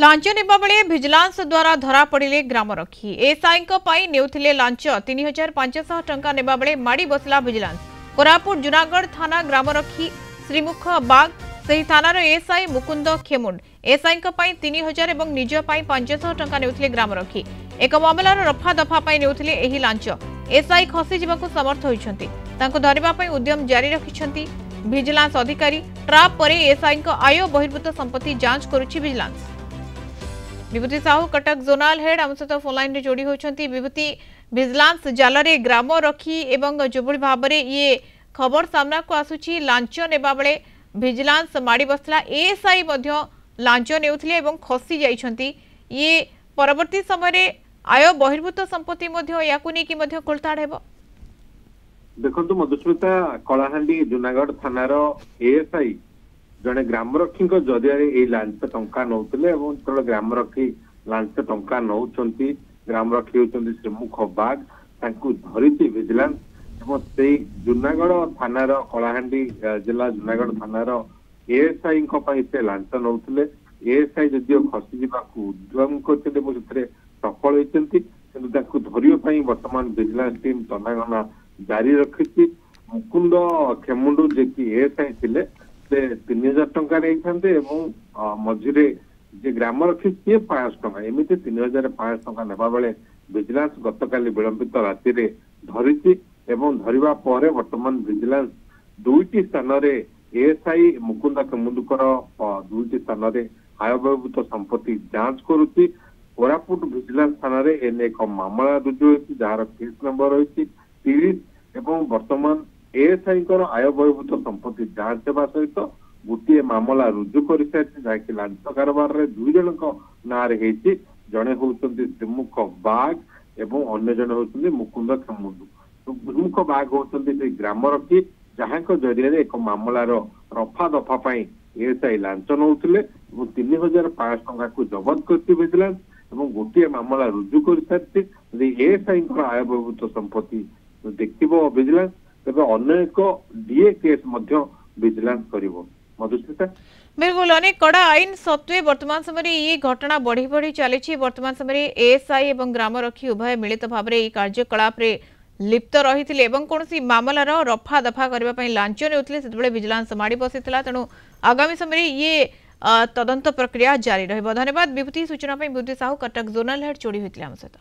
Launch नेबा बेले vigilance द्वारा धरा पड़े ग्रामरक्षी एसआई नेउथिले लांच 3500 टंका नेबा बेले माड़ी बसला भिजिलांस। कोरापुट जुनागढ़ थाना ग्रामरक्षी श्रीमुख बाग सही थानार एसआई मुकुंद खेमुंड एसआई 3000 और निज 500 टंका नेउथिले ग्रामरक्षी। एक मामलार रफा दफा नेउथिले एही लांच। एसआई खसी जीवाकु समर्थ होइछंती। तांको धरिबा पई उद्यम जारी रखिछंती भिजिलांस अधिकारी। ट्राप परे एसआई आय बहिर्भूत संपत्ति जांच करुछि भिजिलांस। विभूति साहू कटक जोनाल हेड आम सहित फोन लाइन रे जोड़ी होती। विभूति भिजिलांस जाल रे ग्राम रखी एवं जो भाव में ये खबर सामना को आसुची लांच नेबा बेले भिजिलांस माड़ी बसला एएसआई लांच नेउथिले एवं खसी जाइछंती। ये परवर्ती समय आय बहिर्भूत संपत्ति खोलताड़ हेबो। देखो मधुस्मिता कलाहांडी जुनागढ़ थानार एएसआई जड़े ग्रामरक्षी जरिए लांच टंका नौले ग्रामरक्षी लांच टंका नौ ग्रामरक्षी होती श्रीमुख बाग धरी भिजिलांस से जुनागढ़ थानार कलाहांडी जिला जुनागढ़ थानार एएसआई से लांच नौले। एएसआई जदिव खसी जावाक उद्यम कर सफल होती धरने बर्तमान भिजिलांस टीम तनाघना जारी रखी। मुकुंद खेमुंडू जे कि एएसआई थे 3000 टंका नहीं मझे जे ग्रामरक्षी सी 500 टंका एमती 3500 टंका नेबा बेले भिजिलांस गतकाली विलंबित राति धरी धरवा पर वर्तमान भिजिलांस दुईटी स्थान एएसआई मुकुंद खेमुंडूकर दुईटी स्थान आय बहिर्भूत संपत्ति जांच करुच्ची। कोरापुट भिजिलांस थाना एने एक मामला रुजु होती जार केस नंबर रही 30 एवं वर्तमान एएसआई आय बहिर्भूत संपत्ति जांच होगा सहित गोटे मामला रुजु कर सारी लांच कारबार में 2 जन ना जड़े होती श्रीमुख बाग एवं अन्य जन होती मुकुंद खेमुंडू। तो श्रीमुख बाग होती ग्रामरक्षी जहां जरिए एक मामलार रफा दफा एएसआई लांच नौले 3500 टंका को जबत कर भिजिलांस और गोटे मामला रुजु कर सारी एएसआई आय बहिर्भूत संपत्ति देखिबो भिजिलांस तेज अन्य एक डीए केस भिजिलांस करिवो। मधुस्मिता बिल्कुल अनेक कड़ा आईन सत्वे वर्तमान समय ये घटना बढ़ी बढ़ी चली। वर्तमान समय एएसआई और ग्रामरक्षी उभय मिलित भाव में कार्यकलाप लिप्त रही कौन मामलार रफा दफा करने लांच ने भिजिलांस माड़ी बसी तेणु आगामी समय ये तदंत प्रक्रिया जारी रही। धन्यवाद विभूति सूचना विभूति साहू कटक जोनाल हेड जोड़ी होते आम सहित।